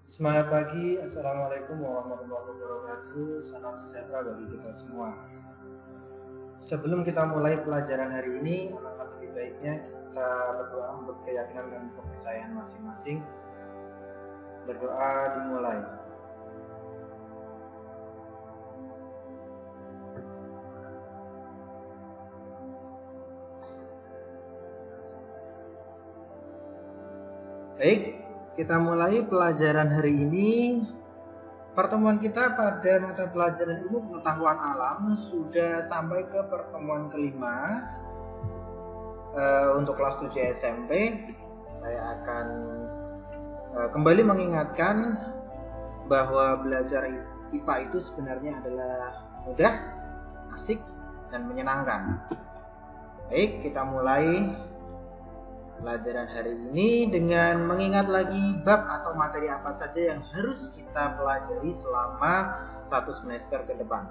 Semangat pagi, Assalamualaikum warahmatullahi wabarakatuh. Salam sejahtera bagi kita semua. Sebelum kita mulai pelajaran hari ini, alangkah lebih baiknya kita berdoa untuk keyakinan dan kepercayaan masing-masing. Berdoa dimulai. Baik, kita mulai pelajaran hari ini. Pertemuan kita pada mata pelajaran ilmu pengetahuan alam sudah sampai ke pertemuan kelima. Untuk kelas 7 SMP, saya akan kembali mengingatkan bahwa belajar IPA itu sebenarnya adalah mudah, asik, dan menyenangkan. Baik, kita mulai pelajaran hari ini dengan mengingat lagi bab atau materi apa saja yang harus kita pelajari selama satu semester ke depan.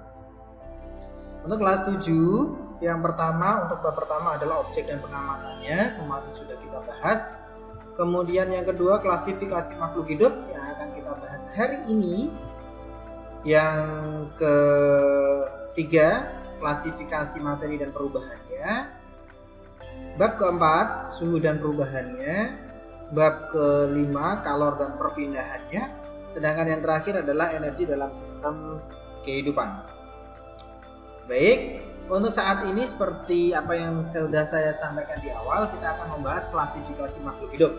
Untuk kelas 7, yang pertama, untuk bab pertama adalah objek dan pengamatannya, kemarin sudah kita bahas. Kemudian yang kedua, klasifikasi makhluk hidup yang akan kita bahas hari ini. Yang ketiga, klasifikasi materi dan perubahannya. Bab keempat, suhu dan perubahannya. Bab kelima, kalor dan perpindahannya. Sedangkan yang terakhir adalah energi dalam sistem kehidupan. Baik, untuk saat ini seperti apa yang sudah saya sampaikan di awal, kita akan membahas klasifikasi makhluk hidup.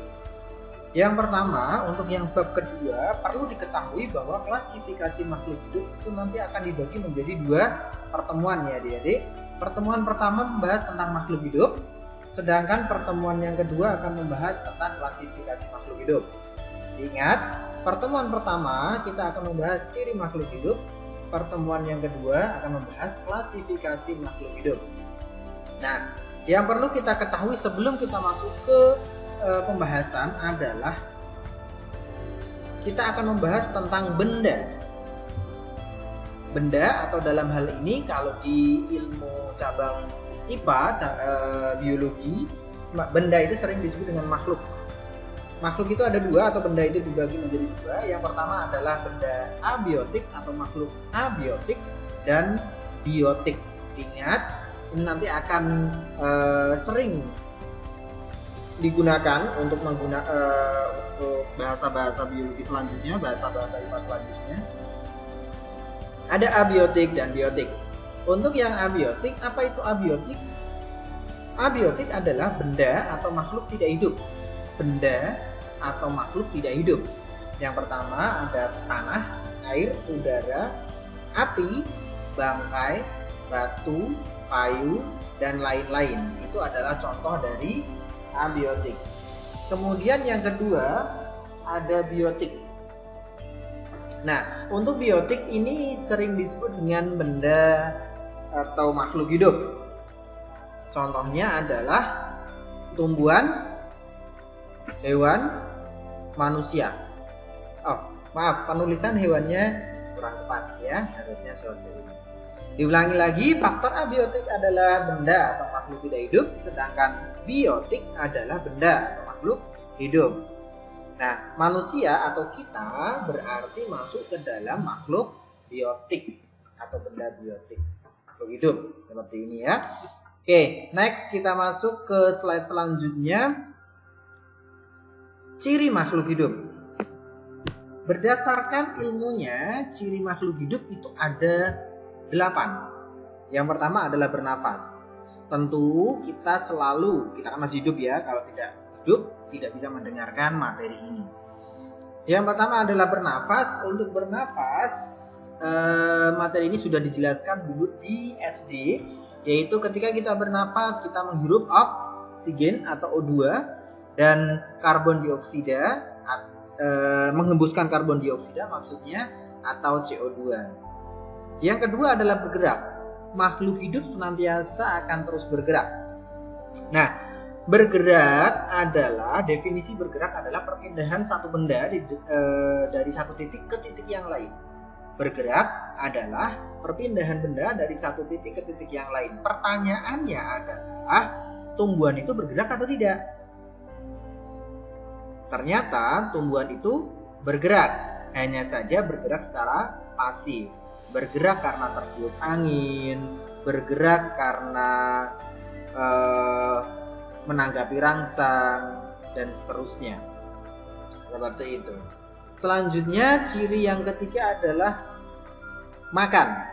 Yang pertama, untuk yang bab kedua, perlu diketahui bahwa klasifikasi makhluk hidup itu nanti akan dibagi menjadi dua pertemuan ya adik-adik. Pertemuan pertama membahas tentang makhluk hidup, sedangkan pertemuan yang kedua akan membahas tentang klasifikasi makhluk hidup. Ingat, pertemuan pertama kita akan membahas ciri makhluk hidup, pertemuan yang kedua akan membahas klasifikasi makhluk hidup. Nah, yang perlu kita ketahui sebelum kita masuk ke pembahasan adalah kita akan membahas tentang benda. Benda atau dalam hal ini kalau di ilmu cabang IPA, biologi, benda itu sering disebut dengan makhluk. Makhluk itu ada dua atau benda itu dibagi menjadi dua. Yang pertama adalah benda abiotik atau makhluk abiotik dan biotik. Ingat, ini nanti akan sering digunakan untuk untuk bahasa-bahasa biologi selanjutnya, bahasa-bahasa IPA selanjutnya. Ada abiotik dan biotik. Untuk yang abiotik, apa itu abiotik? Abiotik adalah benda atau makhluk tidak hidup. Benda atau makhluk tidak hidup. Yang pertama ada tanah, air, udara, api, bangkai, batu, kayu, dan lain-lain. Itu adalah contoh dari abiotik. Kemudian yang kedua ada biotik. Nah, untuk biotik ini sering disebut dengan benda atau makhluk hidup. Contohnya adalah tumbuhan, hewan, manusia. Oh, maaf, penulisan hewannya kurang tepat ya, harusnya seperti ini. Diulangi lagi, faktor abiotik adalah benda atau makhluk tidak hidup, sedangkan biotik adalah benda atau makhluk hidup. Nah, manusia atau kita berarti masuk ke dalam makhluk biotik atau benda biotik, makhluk hidup seperti ini ya. Oke, next kita masuk ke slide selanjutnya. Ciri makhluk hidup. Berdasarkan ilmunya, ciri makhluk hidup itu ada 8. Yang pertama adalah bernafas. Tentu kita kan masih hidup ya, kalau tidak hidup tidak bisa mendengarkan materi ini. Yang pertama adalah bernafas. Untuk bernafas, materi ini sudah dijelaskan dulu di SD, yaitu ketika kita bernafas kita menghirup oksigen atau O2 dan karbon dioksida, menghembuskan karbon dioksida maksudnya, atau CO2. Yang kedua adalah bergerak. Makhluk hidup senantiasa akan terus bergerak. Nah, bergerak adalah, definisi bergerak adalah perpindahan satu benda dari satu titik ke titik yang lain. Bergerak adalah perpindahan benda dari satu titik ke titik yang lain. Pertanyaannya adalah, tumbuhan itu bergerak atau tidak? Ternyata tumbuhan itu bergerak. hanya saja bergerak secara pasif. Bergerak karena tertiup angin, bergerak karena menanggapi rangsang, dan seterusnya. Seperti itu. Selanjutnya, ciri yang ketiga adalah makan.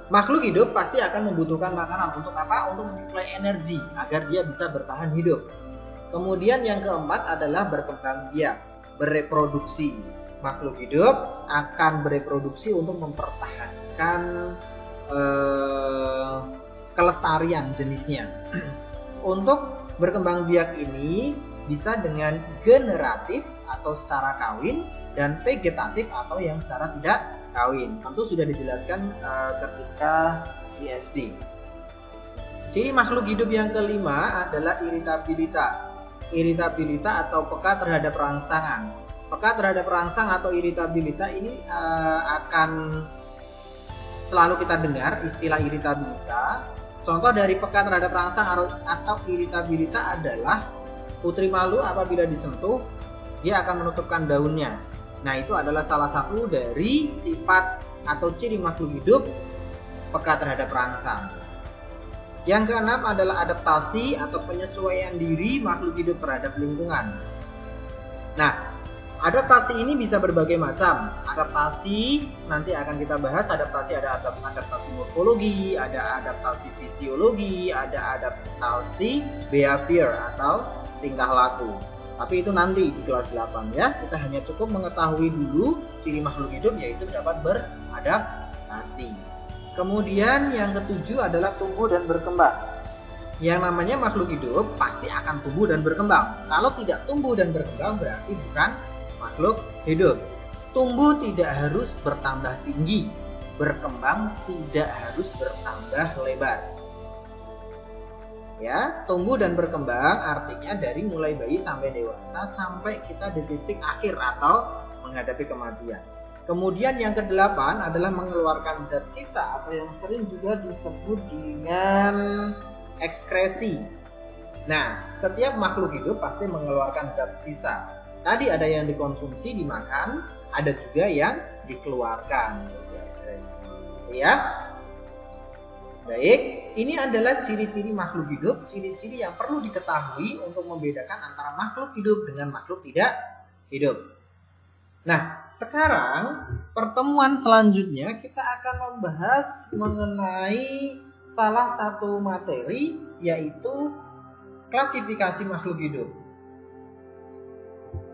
Makhluk hidup pasti akan membutuhkan makanan. Untuk apa? Untuk menyuplai energi agar dia bisa bertahan hidup. Kemudian yang keempat adalah berkembang biak, bereproduksi. Makhluk hidup akan bereproduksi untuk mempertahankan kelestarian jenisnya. Untuk berkembang biak ini bisa dengan generatif atau secara kawin, dan vegetatif atau yang secara tidak kawin. Tentu sudah dijelaskan ketika di SD. Ciri makhluk hidup yang kelima adalah iritabilitas. Iritabilitas atau peka terhadap rangsangan. Peka terhadap rangsang atau iritabilitas ini akan selalu kita dengar istilah iritabilitas. Contoh dari peka terhadap rangsang atau iritabilitas adalah putri malu apabila disentuh dia akan menutupkan daunnya. Nah, itu adalah salah satu dari sifat atau ciri makhluk hidup peka terhadap rangsang. Yang keenam adalah adaptasi atau penyesuaian diri makhluk hidup terhadap lingkungan. Nah, adaptasi ini bisa berbagai macam. Adaptasi nanti akan kita bahas. Adaptasi ada adaptasi morfologi, ada adaptasi fisiologi, ada adaptasi behavior atau tingkah laku. Tapi itu nanti di kelas 8 ya. Kita hanya cukup mengetahui dulu ciri makhluk hidup, yaitu dapat beradaptasi. Kemudian yang ketujuh adalah tumbuh dan berkembang. Yang namanya makhluk hidup pasti akan tumbuh dan berkembang. Kalau tidak tumbuh dan berkembang berarti bukan makhluk hidup. Tumbuh tidak harus bertambah tinggi, berkembang tidak harus bertambah lebar. Ya, tumbuh dan berkembang artinya dari mulai bayi sampai dewasa sampai kita di titik akhir atau menghadapi kematian. Kemudian yang kedelapan adalah mengeluarkan zat sisa atau yang sering juga disebut dengan ekskresi. Nah, setiap makhluk hidup pasti mengeluarkan zat sisa. Tadi ada yang dikonsumsi, dimakan, ada juga yang dikeluarkan, ekskresi. Ya. Baik, ini adalah ciri-ciri makhluk hidup, ciri-ciri yang perlu diketahui untuk membedakan antara makhluk hidup dengan makhluk tidak hidup. Nah, sekarang pertemuan selanjutnya kita akan membahas mengenai salah satu materi, yaitu klasifikasi makhluk hidup.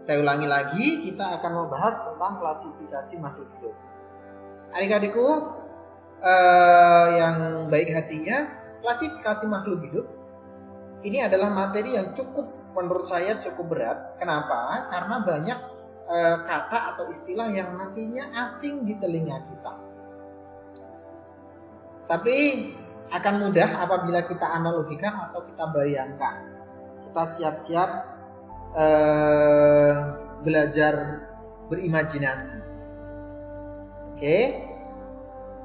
Saya ulangi lagi, kita akan membahas tentang klasifikasi makhluk hidup. Adik-adikku yang baik hatinya, klasifikasi makhluk hidup ini adalah materi yang menurut saya cukup berat. Kenapa? Karena banyak kata atau istilah yang nantinya asing di telinga kita. Tapi akan mudah apabila kita analogikan atau kita bayangkan. Kita siap-siap belajar berimajinasi. Oke?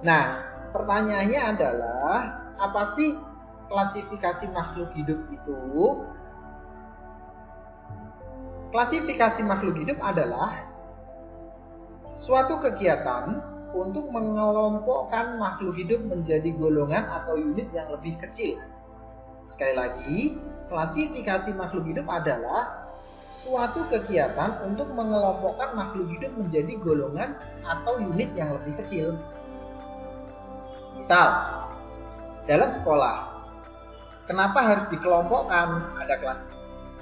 Nah, pertanyaannya adalah, apa sih klasifikasi makhluk hidup itu? Klasifikasi makhluk hidup adalah suatu kegiatan untuk mengelompokkan makhluk hidup menjadi golongan atau unit yang lebih kecil. Sekali lagi, klasifikasi makhluk hidup adalah suatu kegiatan untuk mengelompokkan makhluk hidup menjadi golongan atau unit yang lebih kecil. Misal, dalam sekolah, kenapa harus dikelompokkan? Ada kelas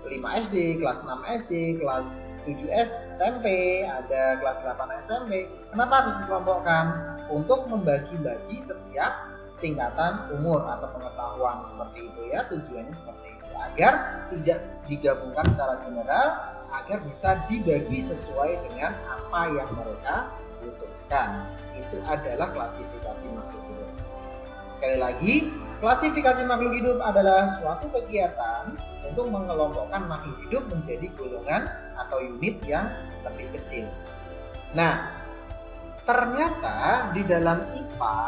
5 SD, kelas 6 SD, kelas 7 SMP, ada kelas 8 SMP. Kenapa harus dikelompokkan? Untuk membagi-bagi setiap tingkatan umur atau pengetahuan seperti itu ya. Tujuannya seperti itu, agar tidak digabungkan secara general, agar bisa dibagi sesuai dengan apa yang mereka butuhkan. Itu adalah klasifikasi makhluk hidup. Sekali lagi, klasifikasi makhluk hidup adalah suatu kegiatan untuk mengelompokkan makhluk hidup menjadi golongan atau unit yang lebih kecil. Nah, ternyata di dalam IPA,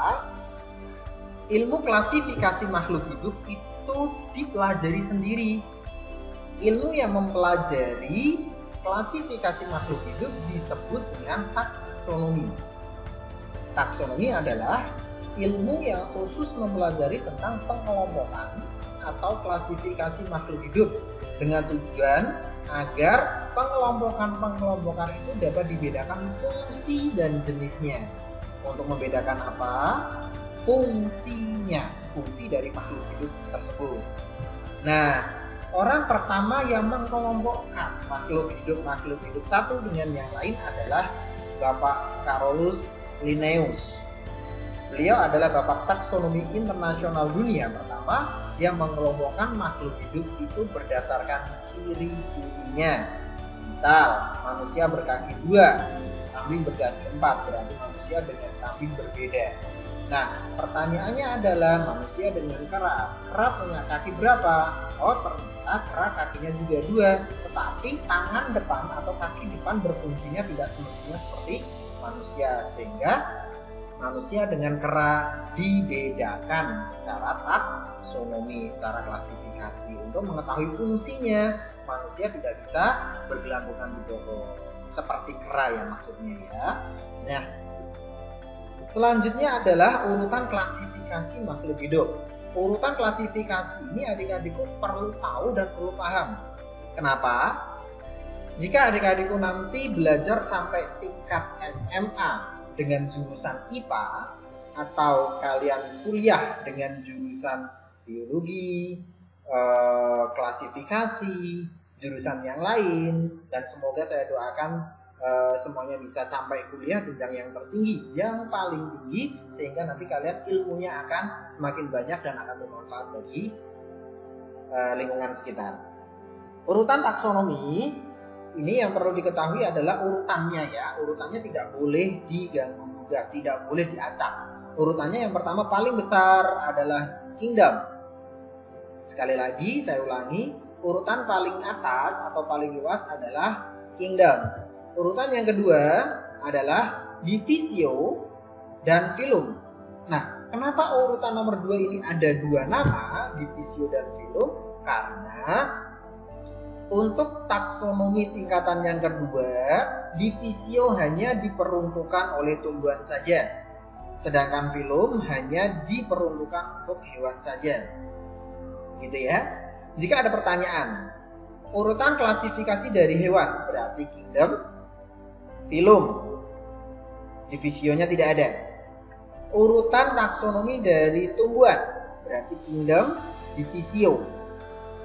ilmu klasifikasi makhluk hidup itu dipelajari sendiri. Ilmu yang mempelajari klasifikasi makhluk hidup disebut dengan taksonomi. Taksonomi adalah ilmu yang khusus mempelajari tentang pengelompokan atau klasifikasi makhluk hidup dengan tujuan agar pengelompokan itu dapat dibedakan fungsi dan jenisnya. Untuk membedakan apa? Fungsinya, fungsi dari makhluk hidup tersebut. Nah, orang pertama yang mengelompokkan makhluk hidup satu dengan yang lain adalah Bapak Carolus Linnaeus. Beliau adalah bapak taksonomi internasional dunia pertama yang mengelompokkan makhluk hidup itu berdasarkan ciri-cirinya. Misal, manusia berkaki 2, kambing berkaki 4, berarti manusia dengan kambing berbeda. Nah, pertanyaannya adalah manusia dengan kera. Kera punya kaki berapa? Oh, ternyata kera kakinya juga 2, tetapi tangan depan atau kaki depan berfungsinya tidak semestinya seperti manusia, sehingga manusia dengan kera dibedakan secara taksonomi, secara klasifikasi. Untuk mengetahui fungsinya, manusia tidak bisa bergelantungan di pohon seperti kera ya maksudnya ya. Nah, selanjutnya adalah urutan klasifikasi makhluk hidup. Urutan klasifikasi ini adik-adikku perlu tahu dan perlu paham. Kenapa? Jika adik-adikku nanti belajar sampai tingkat SMA dengan jurusan IPA atau kalian kuliah dengan jurusan biologi, klasifikasi, jurusan yang lain, dan semoga saya doakan semuanya bisa sampai kuliah jenjang yang tertinggi, yang paling tinggi, sehingga nanti kalian ilmunya akan semakin banyak dan akan bermanfaat bagi lingkungan sekitar. Urutan taksonomi ini yang perlu diketahui adalah urutannya ya. Urutannya tidak boleh diganggu juga, tidak boleh diacak. Urutannya yang pertama paling besar adalah kingdom. Sekali lagi saya ulangi, urutan paling atas atau paling luas adalah kingdom. Urutan yang kedua adalah divisio dan phylum. Nah, kenapa urutan nomor 2 ini ada 2 nama, divisio dan phylum? Karena untuk taksonomi tingkatan yang kedua, divisio hanya diperuntukkan oleh tumbuhan saja, sedangkan phylum hanya diperuntukkan untuk hewan saja. Gitu ya. Jika ada pertanyaan, urutan klasifikasi dari hewan berarti kingdom, phylum, divisionya tidak ada. Urutan taksonomi dari tumbuhan berarti kingdom, divisio,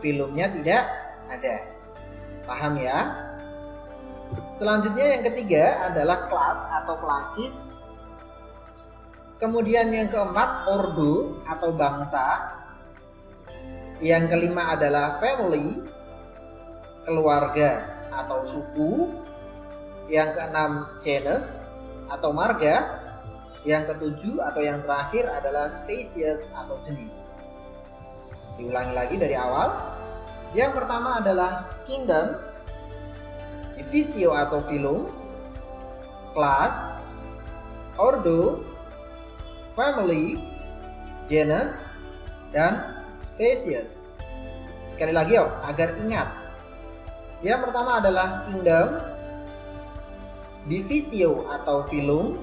phylumnya tidak ada. Paham ya? Selanjutnya yang ketiga adalah kelas atau klasis. Kemudian yang keempat ordo atau bangsa. Yang kelima adalah family, keluarga atau suku. Yang keenam genus atau marga. Yang ketujuh atau yang terakhir adalah species atau jenis. Diulangi lagi dari awal. Yang pertama adalah kingdom, divisio atau phylum, class, ordo, family, genus, dan species. Sekali lagi agar ingat. Yang pertama adalah kingdom, divisio atau phylum,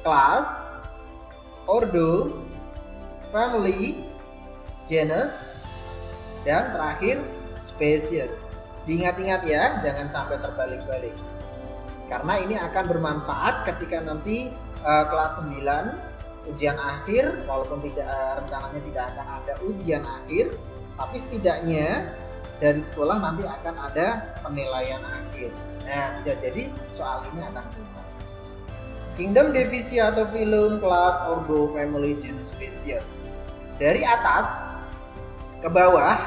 class, ordo, family, genus, dan terakhir species. Diingat-ingat ya, jangan sampai terbalik-balik. Karena ini akan bermanfaat ketika nanti kelas 9 ujian akhir, walaupun rencananya tidak akan ada ujian akhir, tapi setidaknya dari sekolah nanti akan ada penilaian akhir. Nah, bisa jadi soal ini akan berubah. Kingdom, divisio atau phylum, class, ordo, family, genus, species. Dari atas ke bawah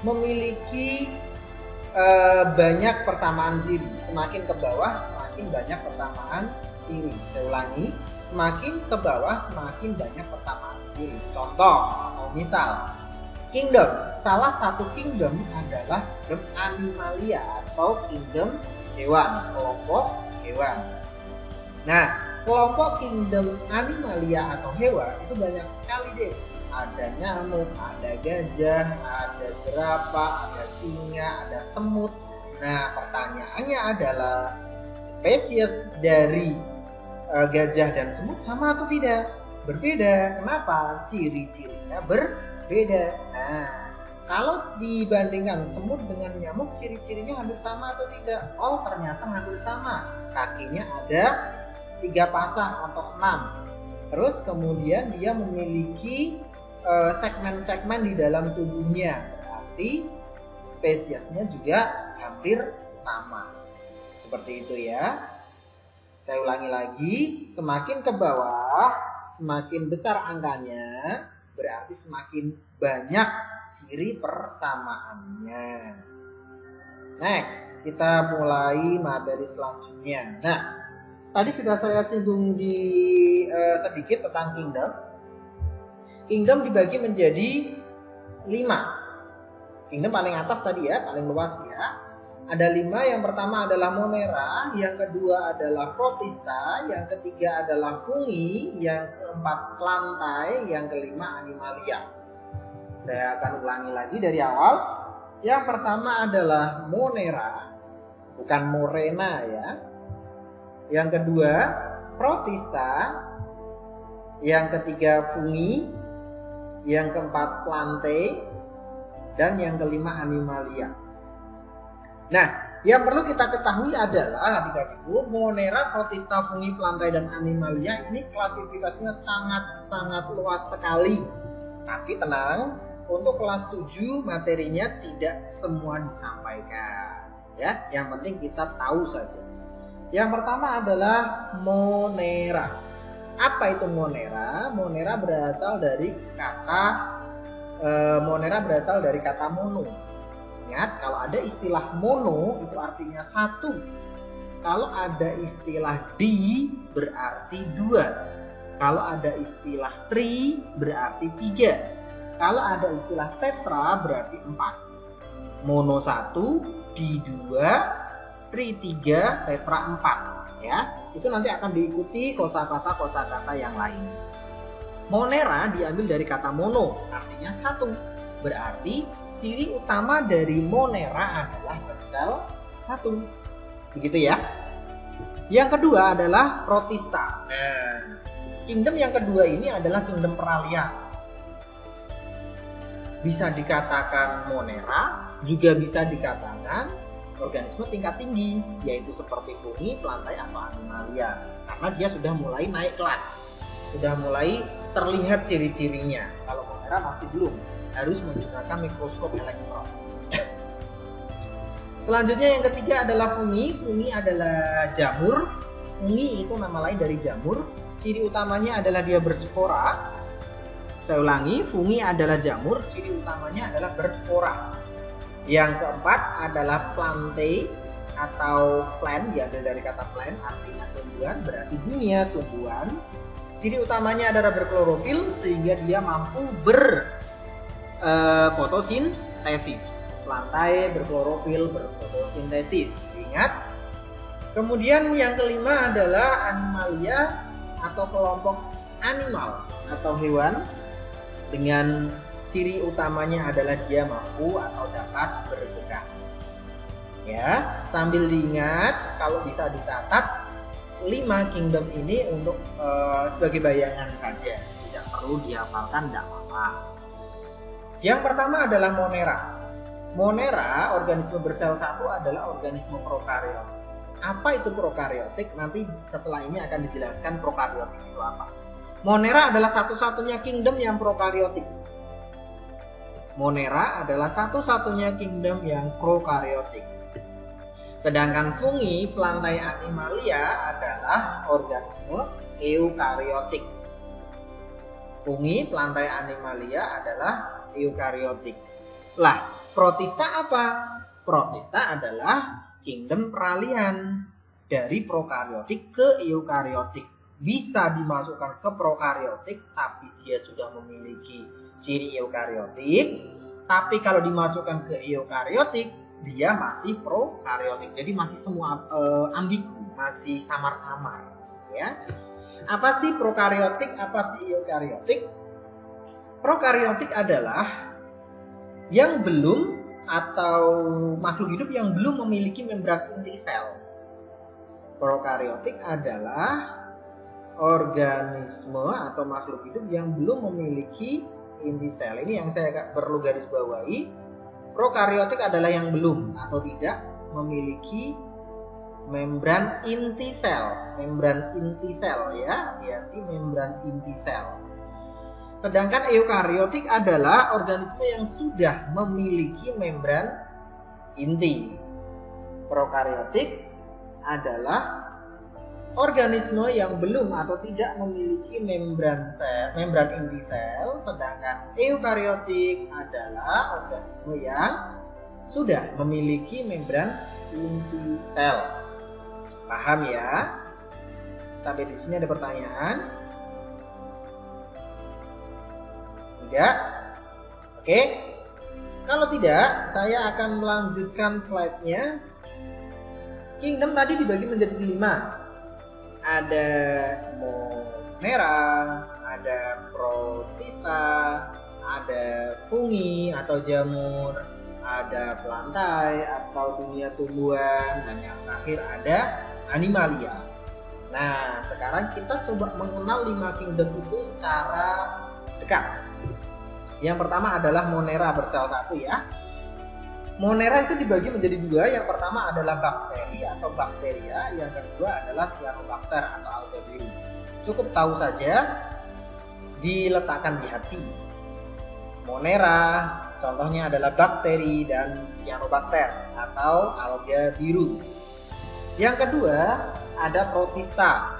memiliki banyak persamaan ciri. Semakin ke bawah semakin banyak persamaan ciri. Saya ulangi, semakin ke bawah semakin banyak persamaan ciri. Contoh atau misal, kingdom. Salah satu kingdom adalah kingdom animalia atau kingdom hewan, kelompok hewan. Nah, kelompok kingdom animalia atau hewan itu banyak sekali deh. Ada nyamuk, ada gajah, ada jerapah, ada singa, ada semut, Nah, pertanyaannya adalah spesies dari gajah dan semut sama atau tidak? Berbeda. Kenapa? Ciri-cirinya berbeda. Nah, kalau dibandingkan semut dengan nyamuk, ciri-cirinya hampir sama atau tidak? Oh, ternyata hampir sama. Kakinya ada 3 pasang atau 6. Terus kemudian dia memiliki segmen-segmen di dalam tubuhnya. Berarti spesiesnya juga hampir sama. Seperti itu ya. Saya ulangi lagi, semakin ke bawah, semakin besar angkanya, berarti semakin banyak ciri persamaannya. Next, kita mulai materi selanjutnya. Nah, tadi sudah saya singgung di sedikit tentang kingdom. Kingdom dibagi menjadi 5. Kingdom paling atas tadi ya, paling luas ya. Ada 5, yang pertama adalah Monera, yang kedua adalah Protista, yang ketiga adalah Fungi, yang keempat Plantae, yang kelima Animalia. Saya akan ulangi lagi dari awal. Yang pertama adalah Monera, bukan Morena ya. Yang kedua Protista, yang ketiga Fungi, yang keempat Plantae, dan yang kelima Animalia. Nah, yang perlu kita ketahui adalah adik-adikku, Monera, Protista, Fungi, Plantae, dan Animalia ini klasifikasinya sangat luas sekali. Tapi tenang, untuk kelas 7 materinya tidak semua disampaikan. Ya, yang penting kita tahu saja. Yang pertama adalah Monera. Apa itu Monera? Monera berasal dari kata mono. Ingat, kalau ada istilah mono itu artinya 1. Kalau ada istilah di berarti 2. Kalau ada istilah tri berarti 3. Kalau ada istilah tetra berarti 4. Mono 1, di 2, tri 3, tetra 4. Ya, itu nanti akan diikuti kosakata yang lain. Monera diambil dari kata mono, artinya 1. Berarti ciri utama dari Monera adalah bersel 1. Begitu ya. Yang kedua adalah Protista. Kingdom yang kedua ini adalah kingdom peralihan. Bisa dikatakan Monera, juga bisa dikatakan organisme tingkat tinggi, yaitu seperti Fungi, Plantae, atau Animalia. Karena dia sudah mulai naik kelas, sudah mulai terlihat ciri-cirinya. Kalau Monera masih belum, harus menggunakan mikroskop elektron. Selanjutnya yang ketiga adalah Fungi. Fungi adalah jamur. Fungi itu nama lain dari jamur. Ciri utamanya adalah dia berspora. Saya ulangi, fungi adalah jamur, ciri utamanya adalah berspora. Yang keempat adalah Plantae atau plant, diambil dari kata plant, artinya tumbuhan, berarti dunia tumbuhan. Ciri utamanya adalah berklorofil sehingga dia mampu berfotosintesis. Plantae berklorofil, berfotosintesis. Ingat. Kemudian yang kelima adalah Animalia atau kelompok animal atau hewan. Dengan ciri utamanya adalah dia mampu atau dapat bergerak. Ya, sambil diingat, kalau bisa dicatat 5 kingdom ini untuk sebagai bayangan saja, tidak perlu dihafalkan, tidak apa-apa. Yang pertama adalah Monera. Monera, organisme bersel 1 adalah organisme prokaryotik. Apa itu prokaryotik? Nanti setelah ini akan dijelaskan prokaryotik itu apa. Monera adalah satu-satunya kingdom yang prokaryotik. Monera adalah satu-satunya kingdom yang prokaryotik. Sedangkan Fungi, Plantae, Animalia adalah organisme eukaryotik. Fungi, Plantae, Animalia adalah eukaryotik. Lah, Protista apa? Protista adalah kingdom peralihan dari prokaryotik ke eukaryotik. Bisa dimasukkan ke prokaryotik, tapi dia sudah memiliki ciri eukaryotik. Tapi kalau dimasukkan ke eukaryotik, dia masih prokaryotik. Jadi masih semua ambigu, masih samar-samar. Ya, apa sih prokaryotik? Apa sih eukaryotik? Prokaryotik adalah yang belum atau makhluk hidup yang belum memiliki membran inti sel. Prokariotik adalah organisme atau makhluk hidup yang belum memiliki inti sel. Ini yang saya perlu garis bawahi. Prokariotik adalah yang belum atau tidak memiliki membran inti sel. Membran inti sel ya, hati-hati, membran inti sel. Sedangkan eukariotik adalah organisme yang sudah memiliki membran inti. Prokariotik adalah organisme yang belum atau tidak memiliki membran inti sel, sedangkan eukariotik adalah organisme yang sudah memiliki membran inti sel. Paham ya? Sampai di sini ada pertanyaan? Tidak? Oke. Kalau tidak, saya akan melanjutkan slide-nya. Kingdom tadi dibagi menjadi 5. Ada Monera, ada Protista, ada fungi atau jamur, ada plantae atau dunia tumbuhan, dan yang terakhir ada animalia. Nah, sekarang kita coba mengenal 5 kingdom itu secara dekat. Yang pertama adalah Monera bersel 1 ya. Monera itu dibagi menjadi 2. Yang pertama adalah bakteri atau bakteria, yang kedua adalah cyanobacter atau alga biru. Cukup tahu saja, diletakkan di hati. Monera contohnya adalah bakteri dan cyanobacter atau alga biru. Yang kedua ada Protista.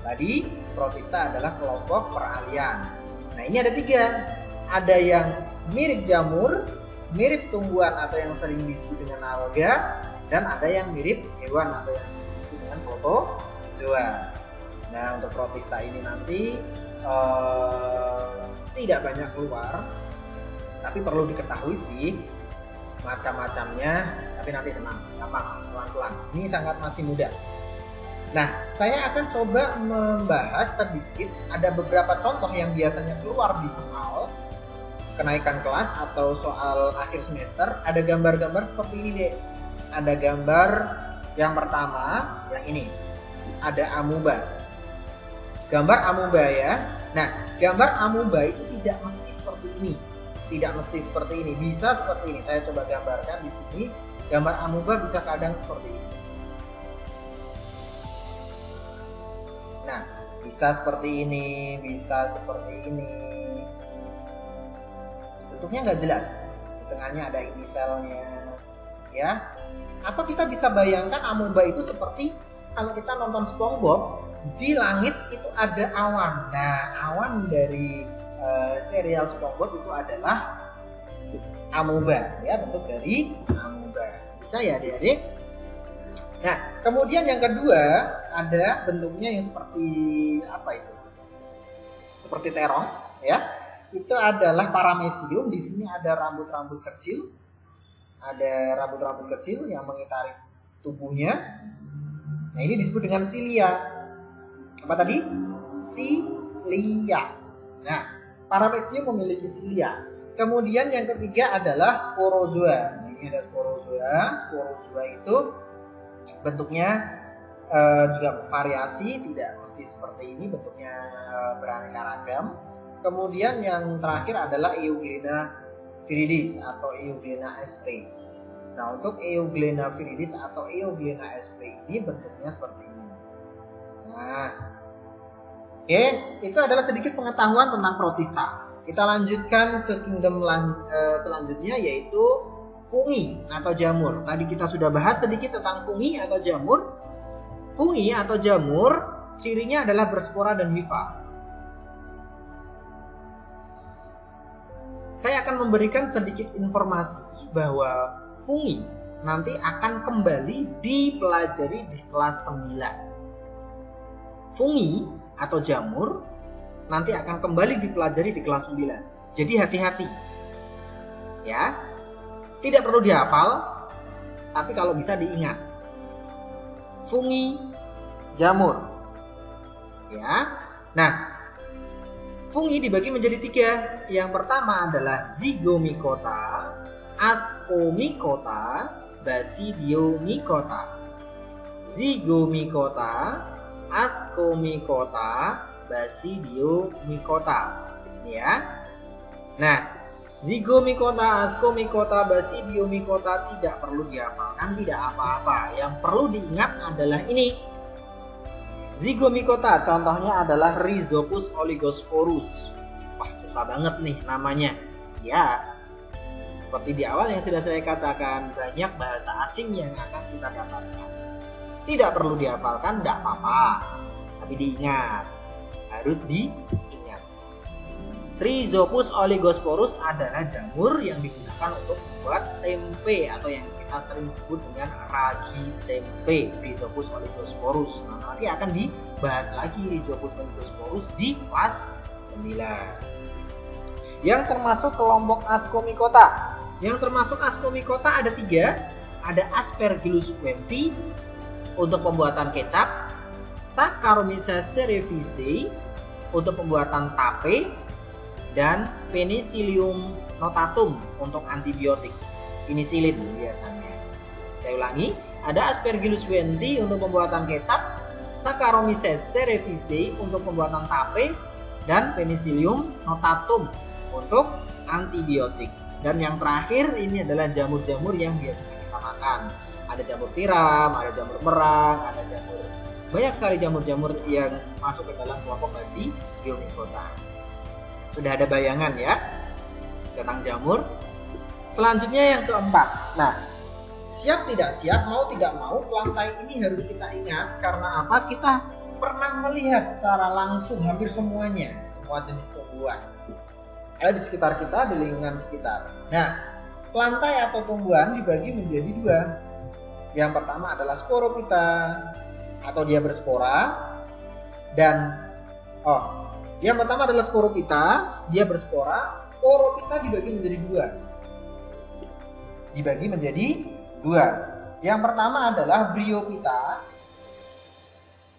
Tadi Protista adalah kelompok peralihan. Nah, ini ada 3. Ada yang mirip jamur, mirip tumbuhan atau yang sering disebut dengan alga, dan ada yang mirip hewan atau yang sering disebut dengan protozoa. Nah, untuk Protista ini nanti tidak banyak keluar, tapi perlu diketahui sih macam-macamnya, tapi nanti tenang, gampang, pelan-pelan. Ini sangat masih muda. Nah, saya akan coba membahas sedikit, ada beberapa contoh yang biasanya keluar di soal kenaikan kelas atau soal akhir semester. Ada gambar-gambar seperti ini deh. Ada gambar yang pertama, yang ini. Ada amuba. Gambar amuba ya. Nah, gambar amuba itu tidak mesti seperti ini. Tidak mesti seperti ini, bisa seperti ini. Saya coba gambarkan di sini. Gambar amuba bisa kadang seperti ini. Nah, bisa seperti ini, bisa seperti ini. Bentuknya nggak jelas, di tengahnya ada inisialnya, ya. Atau kita bisa bayangkan amuba itu seperti kalau kita nonton SpongeBob, di langit itu ada awan. Nah, awan dari serial SpongeBob itu adalah amuba, ya, bentuk dari amuba. Bisa ya, adik-adik? Nah, kemudian yang kedua ada bentuknya yang seperti apa itu? Seperti terong, ya. Itu adalah paramecium. Di sini ada rambut-rambut kecil, yang mengitari tubuhnya. Nah, ini disebut dengan silia. Apa tadi? Silia. Nah, paramecium memiliki silia. Kemudian yang ketiga adalah sporozoa. Nah, ini ada sporozoa. Sporozoa itu bentuknya juga variasi, tidak mesti seperti ini, bentuknya beraneka ragam. Kemudian yang terakhir adalah Euglena viridis atau Euglena sp. Nah, untuk Euglena viridis atau Euglena sp ini bentuknya seperti ini. Nah, oke, itu adalah sedikit pengetahuan tentang Protista. Kita lanjutkan ke kingdom selanjutnya, yaitu fungi atau jamur. Tadi kita sudah bahas sedikit tentang fungi atau jamur. Fungi atau jamur cirinya adalah berspora dan hifa. Saya akan memberikan sedikit informasi bahwa fungi nanti akan kembali dipelajari di kelas 9. Fungi atau jamur nanti akan kembali dipelajari di kelas 9. Jadi hati-hati. Ya. Tidak perlu dihafal, tapi kalau bisa diingat. Fungi, jamur. Ya. Nah, fungi dibagi menjadi 3. Yang pertama adalah zygomicota, ascomycota, basidiomycota. Zygomycota, ascomycota, basidiomycota. Ini ya. Nah, Zygomycota, ascomycota, basidiomycota tidak perlu dihafalkan, tidak apa-apa. Yang perlu diingat adalah ini. Zygomycota contohnya adalah Rhizopus oligosporus. Wah, susah banget nih namanya. Ya, seperti di awal yang sudah saya katakan, banyak bahasa asing yang akan kita dapatkan. Tidak perlu dihafalkan, tidak apa-apa. Tapi diingat, harus diingat. Rhizopus oligosporus adalah jamur yang digunakan untuk membuat tempe atau yang kita sering sebut dengan ragi tempe, Rhizopus oligosporus. Nah, nanti akan dibahas lagi Rhizopus oligosporus di kelas 9. Yang termasuk kelompok ascomycota. Yang termasuk ascomycota ada 3. Ada Aspergillus wenti untuk pembuatan kecap, Saccharomyces cerevisiae untuk pembuatan tape, dan Penicillium notatum untuk antibiotik, penisilin biasanya. Saya ulangi, ada Aspergillus wenti untuk pembuatan kecap, Saccharomyces cerevisiae untuk pembuatan tape, dan Penicillium notatum untuk antibiotik. Dan yang terakhir ini adalah jamur-jamur yang biasanya kita makan. Ada jamur tiram, ada jamur merang, ada jamur, banyak sekali jamur-jamur yang masuk ke dalam kelompok Basidiomycota. Sudah ada bayangan ya tentang jamur. Selanjutnya yang keempat. Nah, siap tidak siap, mau tidak mau, pelantai ini harus kita ingat. Karena apa? Kita pernah melihat secara langsung hampir semuanya, semua jenis tumbuhan ada di sekitar kita, di lingkungan sekitar. Nah, pelantai atau tumbuhan dibagi menjadi 2. Yang pertama adalah sporophyta atau dia berspora, dan yang pertama adalah sporophyta, dia berspora. Sporophyta dibagi menjadi 2. Yang pertama adalah bryophyta.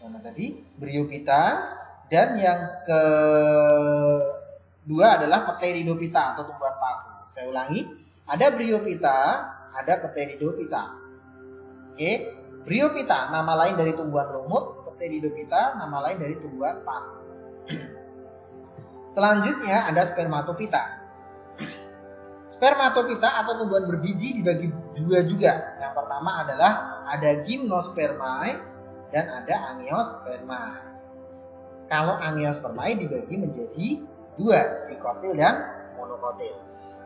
Mana tadi? Bryophyta. Dan yang kedua adalah Pteridophyta atau tumbuhan paku. Saya ulangi, ada bryophyta, ada Pteridophyta. Oke, bryophyta nama lain dari tumbuhan lumut, Pteridophyta nama lain dari tumbuhan paku. Selanjutnya ada spermatophyta. Spermatophyta atau tumbuhan berbiji dibagi 2 juga. Yang pertama adalah ada gymnospermae dan ada angiospermae. Kalau angiospermae dibagi menjadi 2, dikotil dan monokotil.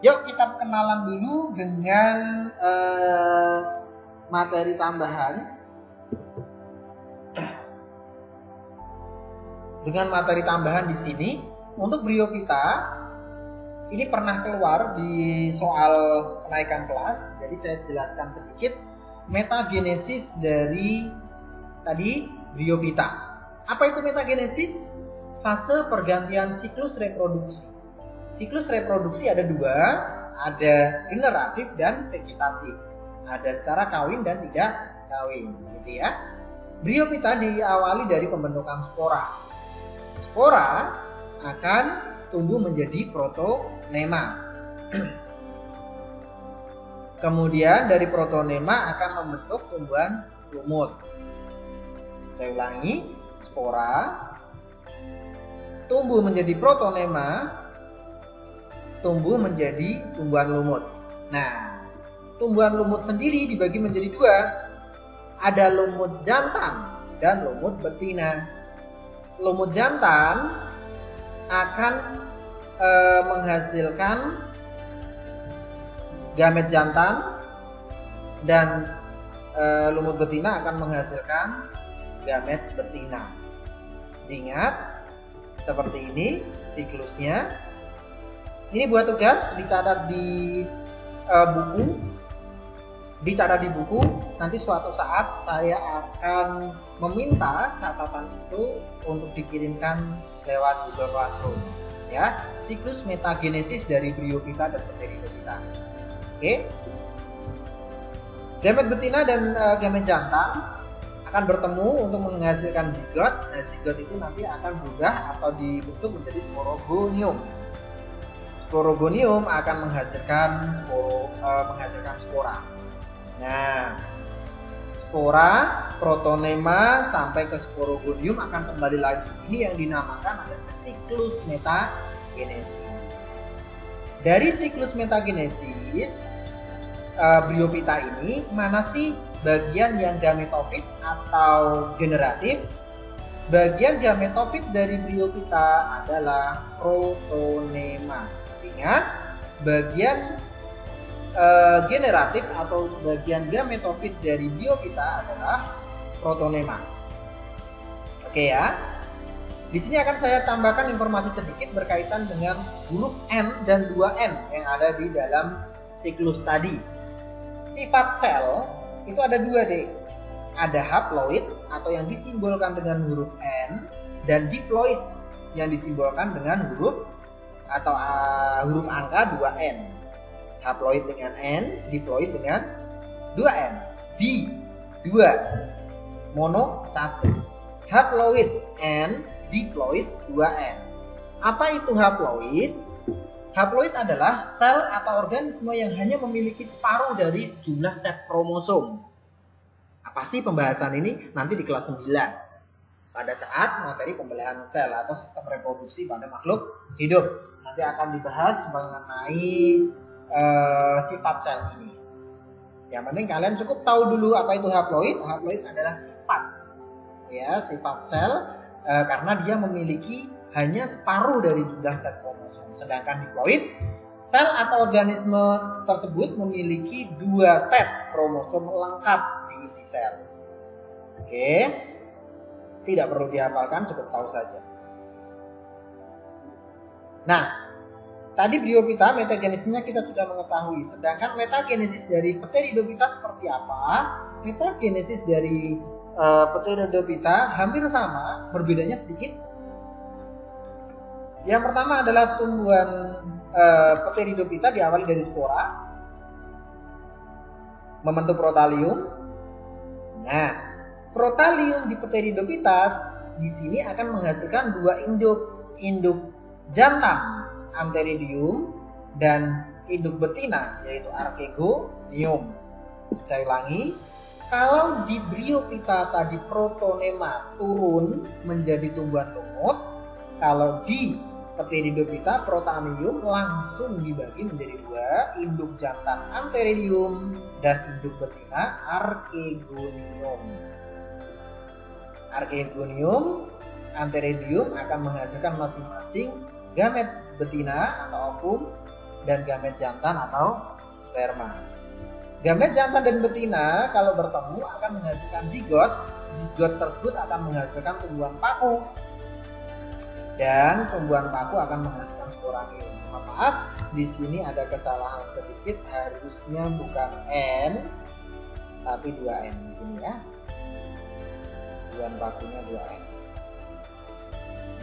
Yuk kita kenalan dulu dengan materi tambahan. Dengan materi tambahan di sini, untuk bryophyta ini pernah keluar di soal kenaikan kelas. Jadi saya jelaskan sedikit metagenesis dari tadi bryophyta. Apa itu metagenesis? Fase pergantian siklus reproduksi. Siklus reproduksi ada 2, ada generatif dan vegetatif. Ada secara kawin dan tidak kawin, gitu ya. Bryophyta diawali dari pembentukan spora. Spora akan tumbuh menjadi protonema. Kemudian dari protonema akan membentuk tumbuhan lumut. Saya ulangi, spora tumbuh menjadi protonema, tumbuh menjadi tumbuhan lumut. Nah, tumbuhan lumut sendiri dibagi menjadi 2. Ada lumut jantan dan lumut betina. Lumut jantan akan menghasilkan gamet jantan, dan lumut betina akan menghasilkan gamet betina. Ingat, seperti ini siklusnya. Ini buat tugas, dicatat di buku. Dicatat di buku, nanti suatu saat saya akan meminta catatan itu untuk dikirimkan lewat Google Classroom. Ya, siklus metagenesis dari bryophyta dan Pteridophyta. Oke. Gamet betina dan gamet jantan akan bertemu untuk menghasilkan zigot. Nah, zigot itu nanti akan berubah atau dibentuk menjadi sporogonium. Sporogonium akan menghasilkan menghasilkan spora. Nah, spora, protonema sampai ke sporogonium akan kembali lagi. Ini yang dinamakan adalah siklus metagenesis. Dari siklus metagenesis Bryophyta ini, mana sih bagian yang gametofit atau generatif? Bagian gametofit dari Bryophyta adalah protonema. Ingat, bagian generatif atau bagian gametofit dari Bryophyta adalah protonema. Oke ya. Di sini akan saya tambahkan informasi sedikit berkaitan dengan huruf N dan 2N yang ada di dalam siklus tadi. Sifat sel itu ada dua, Dek. Ada haploid atau yang disimbolkan dengan huruf N dan diploid yang disimbolkan dengan huruf atau huruf angka 2N. Haploid dengan N, diploid dengan 2N. Di 2, mono 1. Haploid N, diploid 2N. Apa itu haploid? Haploid adalah sel atau organisme yang hanya memiliki separuh dari jumlah set kromosom. Apa sih pembahasan ini? Nanti di kelas 9. Pada saat materi pembelahan sel atau sistem reproduksi pada makhluk hidup. Nanti akan dibahas mengenai sifat sel ini. Yang penting kalian cukup tahu dulu apa itu haploid. Haploid adalah sifat. Ya, sifat sel karena dia memiliki hanya separuh dari jumlah set kromosom. Sedangkan diploid, sel atau organisme tersebut memiliki 2 set kromosom lengkap di inti sel. Oke, tidak perlu dihafalkan, cukup tahu saja. Nah, tadi Bryophyta metagenesisnya kita sudah mengetahui. Sedangkan metagenesis dari Pteridophyta seperti apa? Metagenesis dari Pteridophyta hampir sama, berbedanya sedikit. Yang pertama adalah tumbuhan Pteridophyta diawali dari spora, membentuk protalium. Nah, protalium di Pteridophyta di sini akan menghasilkan 2 induk jantan Antheridium dan induk betina yaitu Archegonium. Saya ulangi, kalau di Bryophyta tadi protonema turun menjadi tumbuhan lumut, kalau di Pteridophyta protanium langsung dibagi menjadi 2, induk jantan Antheridium dan induk betina Archegonium. Archegonium, Antheridium akan menghasilkan masing-masing gamet betina atau ovum dan gamet jantan atau sperma. Gamet jantan dan betina kalau bertemu akan menghasilkan zigot. Zigot tersebut akan menghasilkan tumbuhan paku. Dan tumbuhan paku akan menghasilkan sporangium. Maaf, di sini ada kesalahan sedikit, harusnya bukan N tapi 2N di sini ya. Tumbuhan pakunya 2N.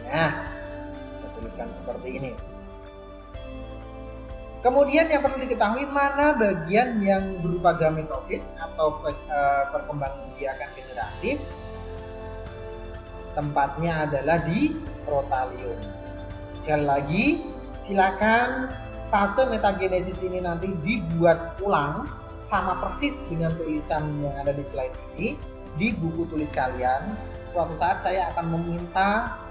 Nah, kita tuliskan seperti ini. Kemudian yang perlu diketahui, mana bagian yang berupa gametofit atau perkembangbiakan generatif. Tempatnya adalah di protalium. Sekali lagi, silakan fase metagenesis ini nanti dibuat ulang sama persis dengan tulisan yang ada di slide ini di buku tulis kalian. Suatu saat saya akan meminta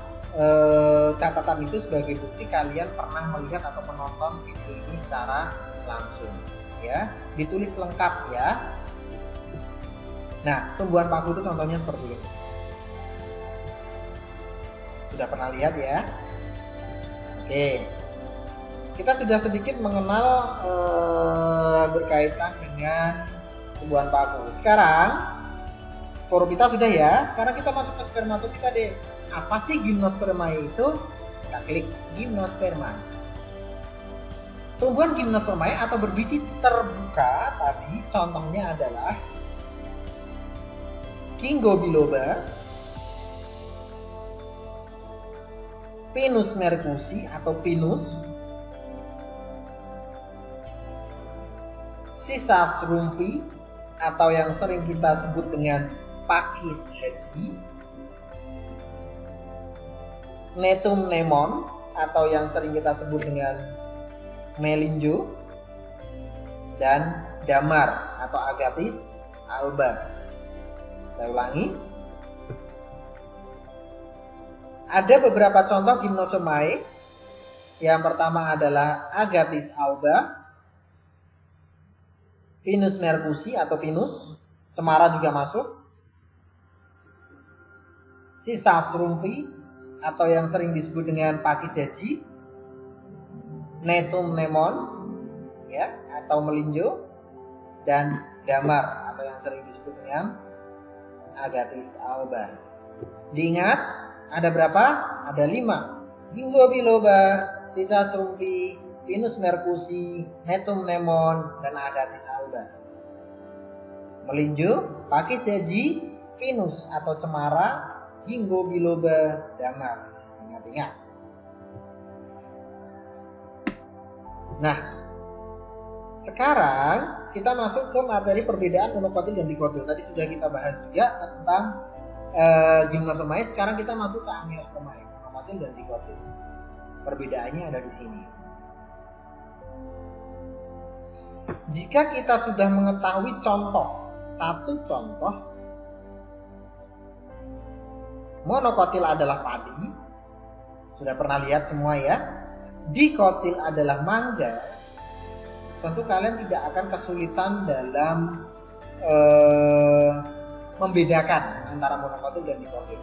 catatan itu sebagai bukti kalian pernah melihat atau menonton video ini secara langsung. Ya, ditulis lengkap ya. Nah, tumbuhan paku itu contohnya seperti ini. Sudah pernah lihat ya? Oke, kita sudah sedikit mengenal berkaitan dengan tumbuhan paku. Sekarang Sporophyta sudah ya. Sekarang kita masuk ke Spermatophyta deh. Apa sih Gymnospermae itu? Kita klik Gymnosperma. Tumbuhan Gymnospermae atau berbiji terbuka tadi contohnya adalah Ginkgo biloba, Pinus mercusi atau Pinus, Cissus rumpi atau yang sering kita sebut dengan Pakis lechi, Netum nemon atau yang sering kita sebut dengan Melinjo, dan damar atau Agathis alba. Saya ulangi. Ada beberapa contoh Gymnospermae. Yang pertama adalah Agathis alba, Pinus mercusi atau pinus, cemara juga masuk, Cisas rumfi atau yang sering disebut dengan Pakisheji, Netum nemon ya atau melinjo, dan damar atau yang sering disebut dengan Agathis alba. Diingat ada berapa? Ada 5. Ginkgo biloba, Cisas rumfi, Pinus mercusi, Netum nemon, dan Agathis alba. Melinjo, Pakisheji, pinus atau cemara, Ginkgo biloba, damar. Ingat-ingat. Nah, sekarang kita masuk ke materi perbedaan monokotil dan dikotil. Tadi sudah kita bahas juga tentang Gymnospermae. Sekarang kita masuk ke Amniospermae, monokotil dan dikotil. Perbedaannya ada di sini. Jika kita sudah mengetahui satu contoh, monokotil adalah padi, sudah pernah lihat semua ya. Dikotil adalah mangga. Tentu kalian tidak akan kesulitan dalam membedakan antara monokotil dan dikotil.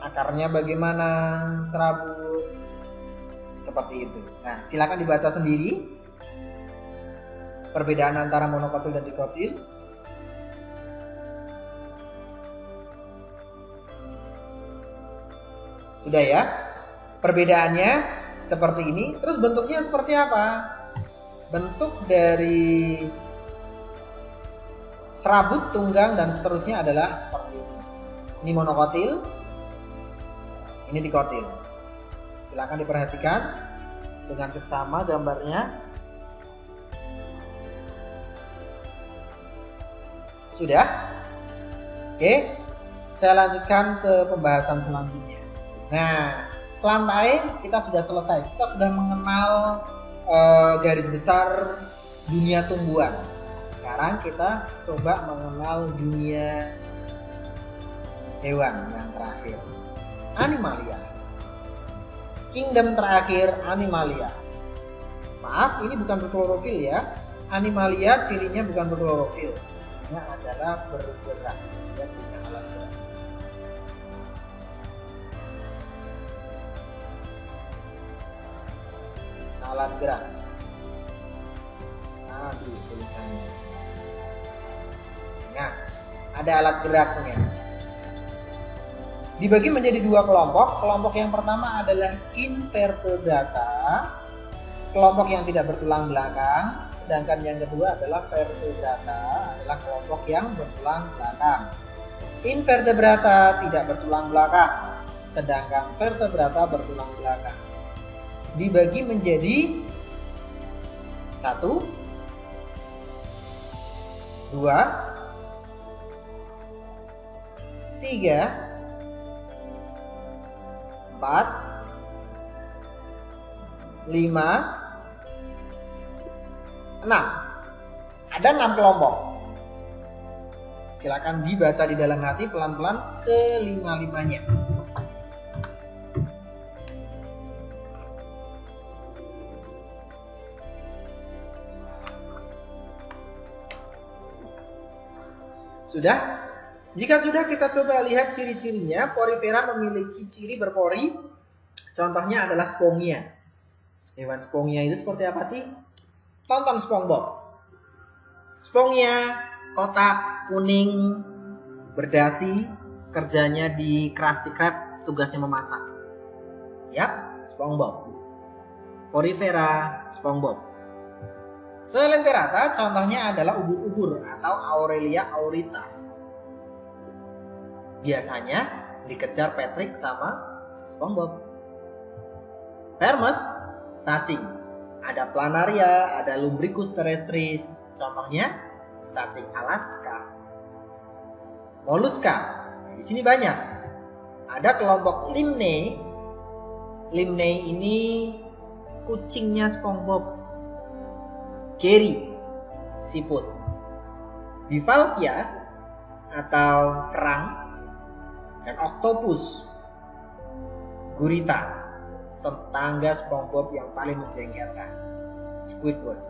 Akarnya bagaimana, serabut, seperti itu. Nah, silakan dibaca sendiri perbedaan antara monokotil dan dikotil. Sudah ya? Perbedaannya seperti ini. Terus bentuknya seperti apa? Bentuk dari serabut, tunggang, dan seterusnya adalah seperti ini. Ini monokotil, ini dikotil. Silakan diperhatikan dengan seksama gambarnya. Sudah? Oke, saya lanjutkan ke pembahasan selanjutnya. Nah, lantai kita sudah selesai. Kita sudah mengenal garis besar dunia tumbuhan. Sekarang kita coba mengenal dunia hewan yang terakhir, Animalia. Kingdom terakhir Animalia. Maaf, ini bukan berklorofil ya. Animalia cirinya bukan berklorofil. Cirinya adalah bergerak. Dia punya alat gerak. Alat gerak. Aduh, tulisannya. Nah, ada alat geraknya. Dibagi menjadi 2 kelompok. Kelompok yang pertama adalah invertebrata, kelompok yang tidak bertulang belakang. Sedangkan yang kedua adalah vertebrata, adalah kelompok yang bertulang belakang. Invertebrata tidak bertulang belakang, sedangkan vertebrata bertulang belakang. Dibagi menjadi 1, 2, 3, 4, 5, 6. Ada 6 kelompok. Silakan dibaca di dalam hati pelan-pelan kelima-limanya. Sudah? Jika sudah, kita coba lihat ciri-cirinya. Porifera memiliki ciri berpori. Contohnya adalah Spongia. Hewan Spongia itu seperti apa sih? Tonton SpongeBob. Spongia kotak, kuning, berdasi, kerjanya di Krusty Krab, tugasnya memasak. Yap, SpongeBob. Porifera, SpongeBob. Coelenterata contohnya adalah ubur-ubur atau Aurelia aurita. Biasanya dikejar Patrick sama SpongeBob. Vermes, cacing. Ada Planaria, ada Lumbricus terrestris. Contohnya cacing Alaska. Moluska, di sini banyak. Ada kelompok Limnae. Limnae ini kucingnya SpongeBob. Gary, siput. Bivalvia atau kerang, dan octopus. Gurita, tetangga SpongeBob yang paling menjengkelkan, Squidward.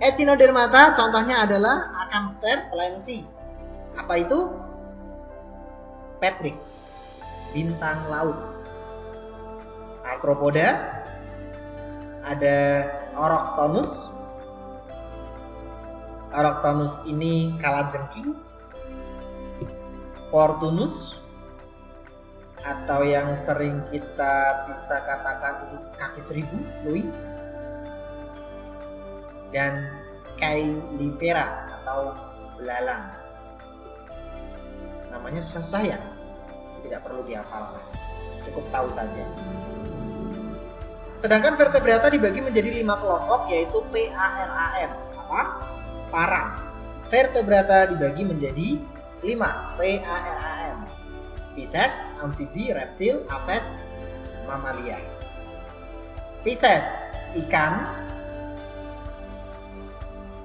Echinodermata contohnya adalah Acanthster flensi. Apa itu? Patrick, bintang laut. Arthropoda ada Oroctonus. Oroctonus ini kalajengking. Portunus atau yang sering kita bisa katakan itu kaki seribu, Louis. Dan Caelifera atau belalang. Namanya susah-susah ya, tidak perlu dihafalkan, cukup tahu saja. Sedangkan vertebrata dibagi menjadi 5 kelompok, yaitu PARAM. Apa? Parang. Vertebrata dibagi menjadi 5 PARAM. Pisces, amfibi, reptil, apes, mamalia. Pisces, ikan.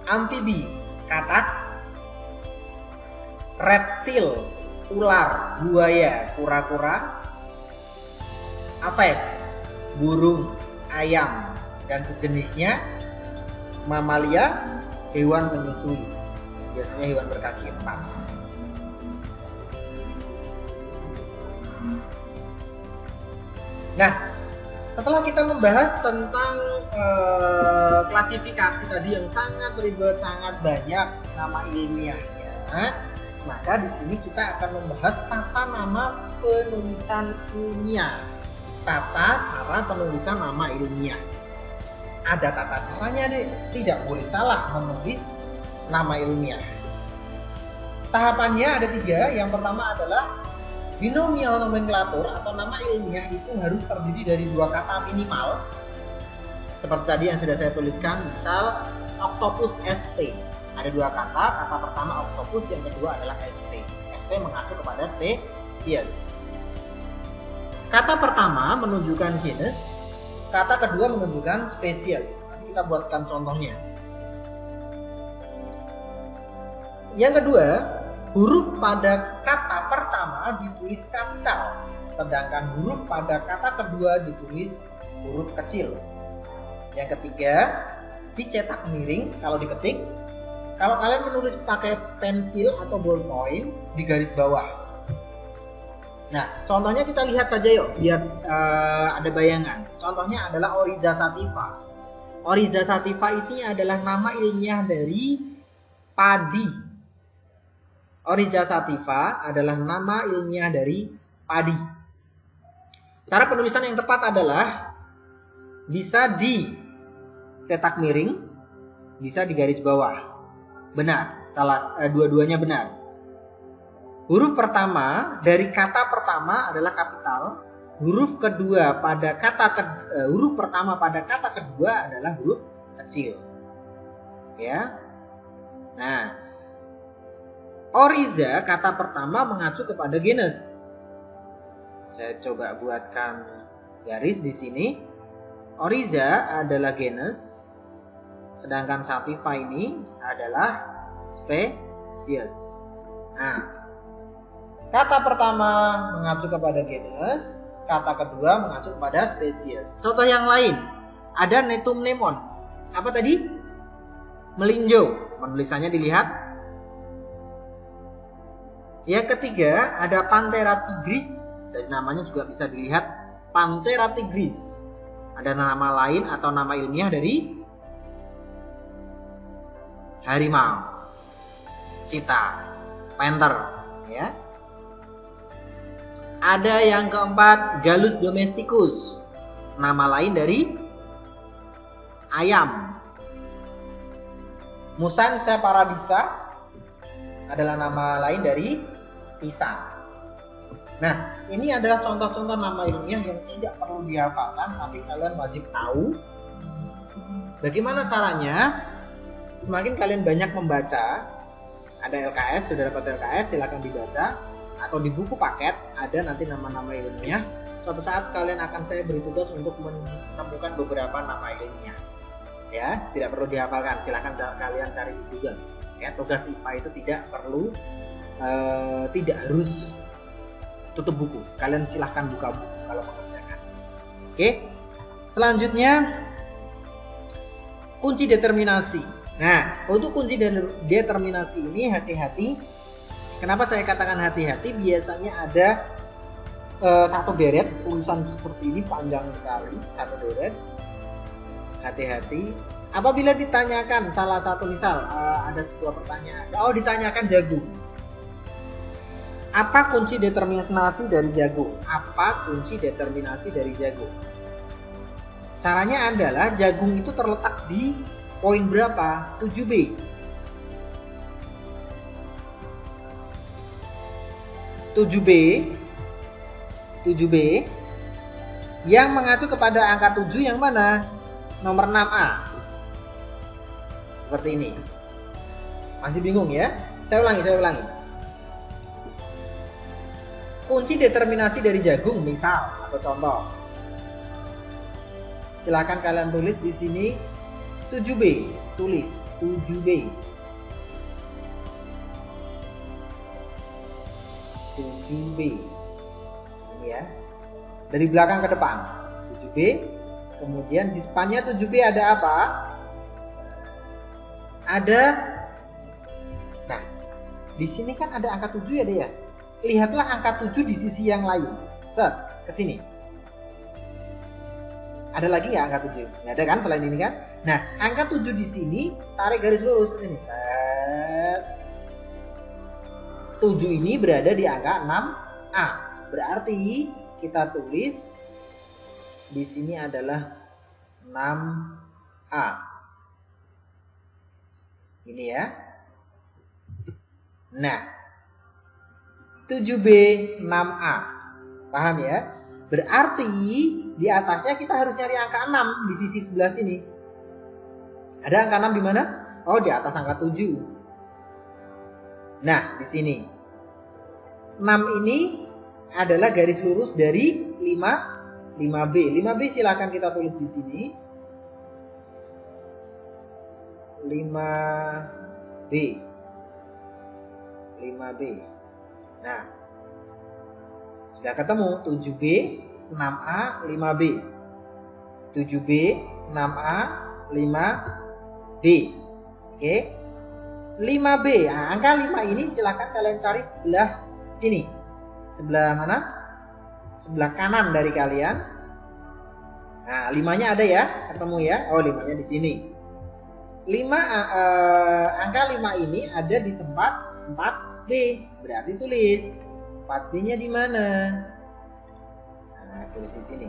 Amfibi, katak. Reptil, ular, buaya, kura-kura. Apes, burung, ayam, dan sejenisnya. Mamalia, hewan menyusui, biasanya hewan berkaki 4. Nah, setelah kita membahas tentang klasifikasi tadi yang sangat ribet, sangat banyak nama ilmiahnya, maka di sini kita akan membahas tata nama penulisan ilmiah. Tata cara penulisan nama ilmiah. Ada tata caranya deh, tidak boleh salah menulis nama ilmiah. Tahapannya ada 3. Yang pertama adalah binomial nomenklatur atau nama ilmiah itu harus terdiri dari 2 kata minimal. Seperti tadi yang sudah saya tuliskan, misal octopus sp. Ada 2 kata, kata pertama octopus, yang kedua adalah sp. Sp mengacu kepada spesies. Kata pertama menunjukkan genus, kata kedua menunjukkan spesies. Nanti kita buatkan contohnya. Yang kedua, huruf pada kata pertama ditulis kapital, sedangkan huruf pada kata kedua ditulis huruf kecil. Yang ketiga, dicetak miring kalau diketik. Kalau kalian menulis pakai pensil atau ballpoint, di garis bawah. Nah, contohnya kita lihat saja yuk, biar ada bayangan. Contohnya adalah Oryza sativa. Oryza sativa ini adalah nama ilmiah dari padi. Oryza sativa adalah nama ilmiah dari padi. Cara penulisan yang tepat adalah bisa dicetak miring, bisa di garis bawah. Benar, dua-duanya benar. Huruf pertama dari kata pertama adalah kapital. Huruf pertama pada kata kedua adalah huruf kecil. Ya. Nah, Oryza kata pertama mengacu kepada genus. Saya coba buatkan garis di sini. Oryza adalah genus, sedangkan sativa ini adalah spesies. Nah, kata pertama mengacu kepada genus, kata kedua mengacu kepada spesies. Contoh yang lain, ada Netum nemon. Apa tadi? Melinjo. Penulisannya dilihat. Yang ketiga, ada Panthera tigris. Dari namanya juga bisa dilihat Panthera tigris. Ada nama lain atau nama ilmiah dari harimau, cheetah, panther, ya. Ada yang keempat, Gallus domesticus. Nama lain dari ayam. Musansa paradisa adalah nama lain dari pisang. Nah, ini adalah contoh-contoh nama ilmiah yang tidak perlu dihafalkan, tapi kalian wajib tahu. Bagaimana caranya? Semakin kalian banyak membaca, ada LKS, sudah dapat LKS, silakan dibaca. Atau di buku paket, ada nanti nama-nama ilmiah. Suatu saat kalian saya beri tugas untuk menemukan beberapa nama ilmiah. Ya, tidak perlu dihafalkan. Silahkan kalian cari di Google. Ya, tugas IPA itu tidak perlu, tidak harus tutup buku. Kalian silahkan buka buku kalau mengerjakan. Oke. Selanjutnya kunci determinasi. Nah, untuk kunci determinasi ini hati-hati. Kenapa saya katakan hati-hati? Biasanya ada satu deret tulisan seperti ini, panjang sekali, satu deret. Hati-hati. Apabila ditanyakan salah satu, misal ada sebuah pertanyaan, ditanyakan jagung. Apa kunci determinasi dari jagung? Apa kunci determinasi dari jagung? Caranya adalah jagung itu terletak di poin berapa? 7B. 7B yang mengacu kepada angka 7 yang mana? Nomor 6A. Seperti ini. Masih bingung ya? Saya ulangi. Kunci determinasi dari jagung, misal atau contoh. Silakan kalian tulis di sini 7B. Tulis 7B. 7B. Ini ya. Dari belakang ke depan. 7B. Kemudian di depannya 7B ada apa? Nah, di sini kan ada angka 7 ya, deh ya. Lihatlah angka 7 di sisi yang lain. Set, ke sini. Ada lagi nggak angka 7? Nggak ada kan selain ini kan? Nah, angka 7 di sini, tarik garis lurus ke sini. Set. 7 ini berada di angka 6A. Berarti kita tulis di sini adalah 6A. Ini ya. Nah, 7B 6A. Paham ya? Berarti di atasnya kita harus nyari angka 6 di sisi sebelah sini. Ada angka 6 di mana? Oh, di atas angka 7. Nah, di sini. 6 ini adalah garis lurus dari 5B. 5B silakan kita tulis di sini. 5B. Nah, sudah ketemu 7B, 6A, 5B. 7B, 6A, 5B. Oke. 5B. Nah, angka 5 ini silakan kalian cari sebelah sini. Sebelah mana? Sebelah kanan dari kalian. Nah, 5-nya ada ya? Ketemu ya? Oh, 5-nya di sini. Angka 5 ini ada di tempat 4B. Berarti tulis 4B-nya di mana? Nah, tulis di sini.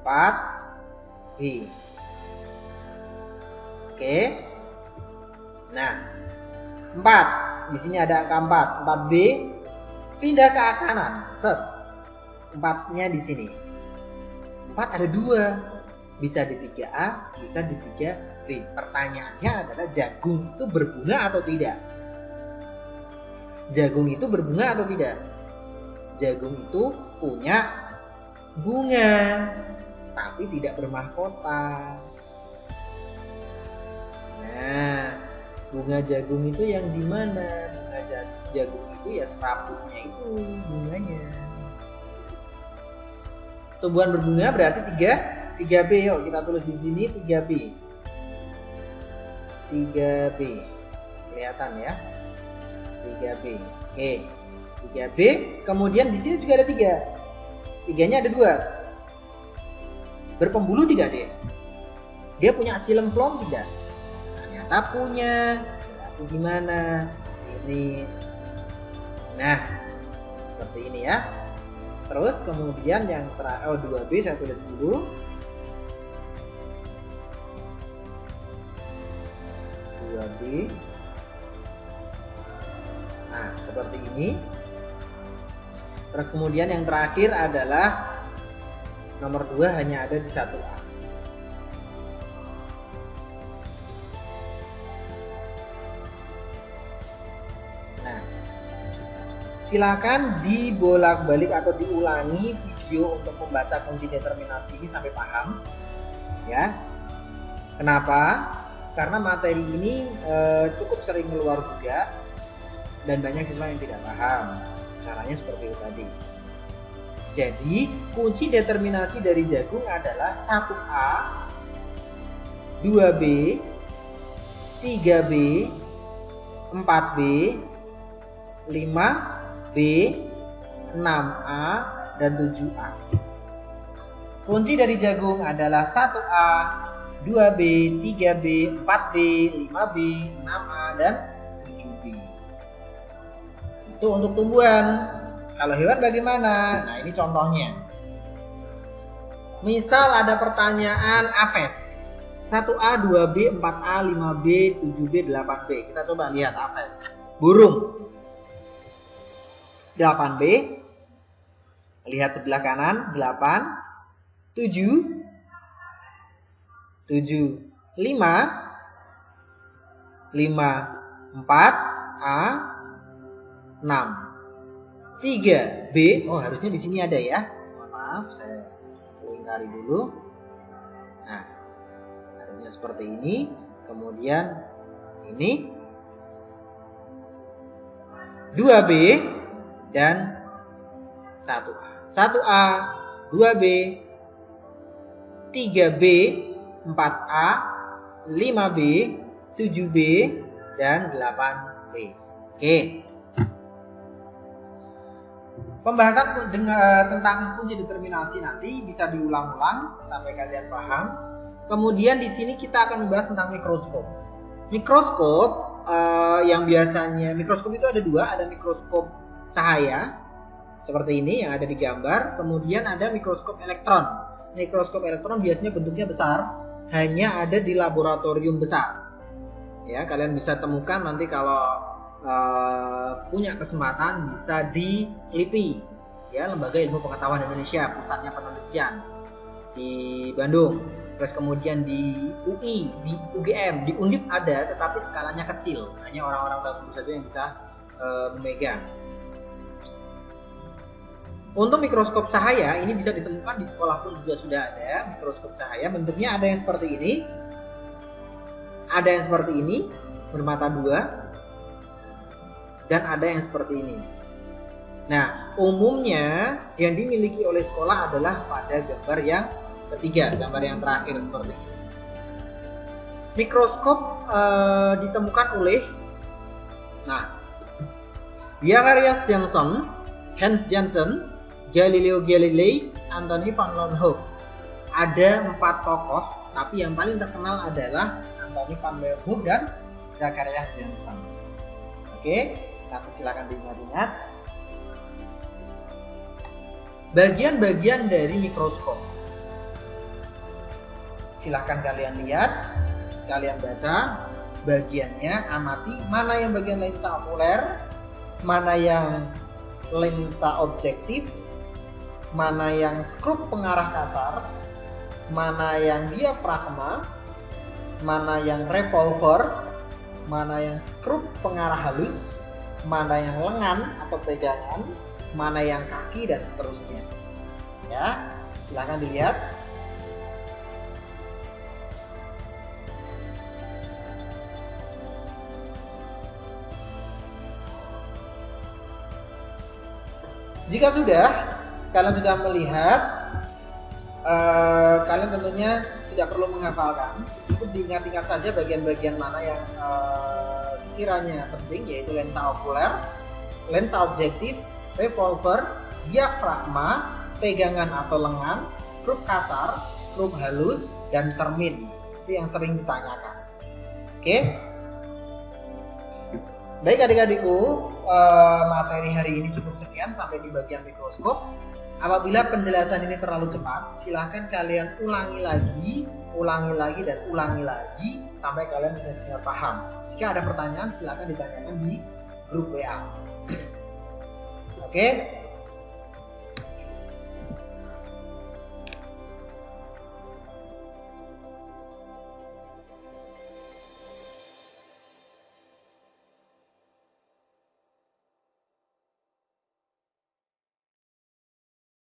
4B. Oke. Nah, 4. Di sini ada angka 4. 4B. Pindah ke kanan. Set. 4-nya di sini. 4 ada 2. Bisa di 3A, bisa di 3B. Pertanyaannya adalah jagung itu berbunga atau tidak? Jagung itu berbunga atau tidak? Jagung itu punya bunga, tapi tidak bermahkota. Nah, bunga jagung itu yang di mana? Bunga jagung itu ya serabutnya itu bunganya. Tumbuhan berbunga berarti 3B. Yuk kita tulis di sini 3B. 3B. Kelihatan ya? 3B. Oke. 3B. Kemudian di sini juga ada 3. 3-nya ada 2. Berpembuluh tidak, Dek? Dia punya xilem phloem tidak? Ternyata punya. Berarti gimana? Sini. Nah, seperti ini ya. Terus kemudian yang terakhir 2B saya tulis dulu. 2B. Nah, seperti ini. Terus kemudian yang terakhir adalah nomor 2 hanya ada di 1A. Nah, silakan dibolak-balik atau diulangi video untuk membaca kunci determinasi ini sampai paham. Ya. Kenapa? Karena materi ini cukup sering keluar juga dan banyak siswa yang tidak paham. Caranya seperti itu tadi. Jadi kunci determinasi dari jagung adalah 1A, 2B, 3B, 4B, 5B, 6A, dan 7A. Kunci dari jagung adalah 1A, 2B, 3B, 4B, 5B, 6A, dan 7B. Itu untuk tumbuhan. Kalau hewan bagaimana? Nah, ini contohnya. Misal ada pertanyaan AVES. 1A, 2B, 4A, 5B, 7B, 8B. Kita coba lihat AVES. Burung. 8B. Lihat sebelah kanan, 8. 7. 7. 5. 5. 4A. 6. 3B. Oh, harusnya di sini ada ya. Mohon maaf, saya lingkari dulu. Nah, harusnya seperti ini. Kemudian ini 2B dan 1A. 1A, 2B, 3B, 4A, 5B, 7B, dan 8B. Oke. Pembahasan tentang kunci determinasi nanti bisa diulang-ulang sampai kalian paham. Kemudian di sini kita akan membahas tentang mikroskop. Mikroskop yang biasanya mikroskop itu ada dua, ada mikroskop cahaya seperti ini yang ada di gambar, kemudian ada mikroskop elektron. Mikroskop elektron biasanya bentuknya besar, hanya ada di laboratorium besar. Ya, kalian bisa temukan nanti kalau punya kesempatan bisa di LIPI, ya, Lembaga Ilmu Pengetahuan Indonesia, pusatnya penelitian di Bandung. Terus kemudian di UI, di UGM, di Undip ada, tetapi skalanya kecil, hanya orang-orang tertentu saja yang bisa memegang. Untuk mikroskop cahaya ini bisa ditemukan di sekolah pun juga sudah ada mikroskop cahaya. Bentuknya ada yang seperti ini, ada yang seperti ini bermata dua, dan ada yang seperti ini. Nah, umumnya yang dimiliki oleh sekolah adalah pada gambar yang ketiga, gambar yang terakhir seperti ini. Mikroskop ditemukan oleh Johannes Janssen, Hans Janssen, Galileo Galilei, Anthony van Leeuwenhoek. Ada 4 tokoh, tapi yang paling terkenal adalah Anthony van Leeuwenhoek dan Zacharias Janssen. Oke. Nanti silakan diingat-ingat. Bagian-bagian dari mikroskop. Silahkan kalian lihat, kalian baca bagiannya, amati mana yang bagian lensa okuler, mana yang lensa objektif, mana yang skrup pengarah kasar, mana yang diafragma, mana yang revolver, mana yang skrup pengarah halus, mana yang lengan atau pegangan, mana yang kaki, dan seterusnya. Ya, silahkan dilihat. Jika kalian sudah melihat, kalian tentunya tidak perlu menghafalkan, cukup diingat-ingat saja bagian-bagian mana yang sekiranya penting, yaitu lensa okuler, lensa objektif, revolver, diafragma, pegangan atau lengan, skrup kasar, skrup halus, dan cermin. Itu yang sering ditanyakan. Oke? Baik adik-adikku, materi hari ini cukup sekian sampai di bagian mikroskop. Apabila penjelasan ini terlalu cepat, silahkan kalian ulangi lagi dan ulangi lagi sampai kalian benar-benar paham. Jika ada pertanyaan, silahkan ditanyakan di grup WA. Oke?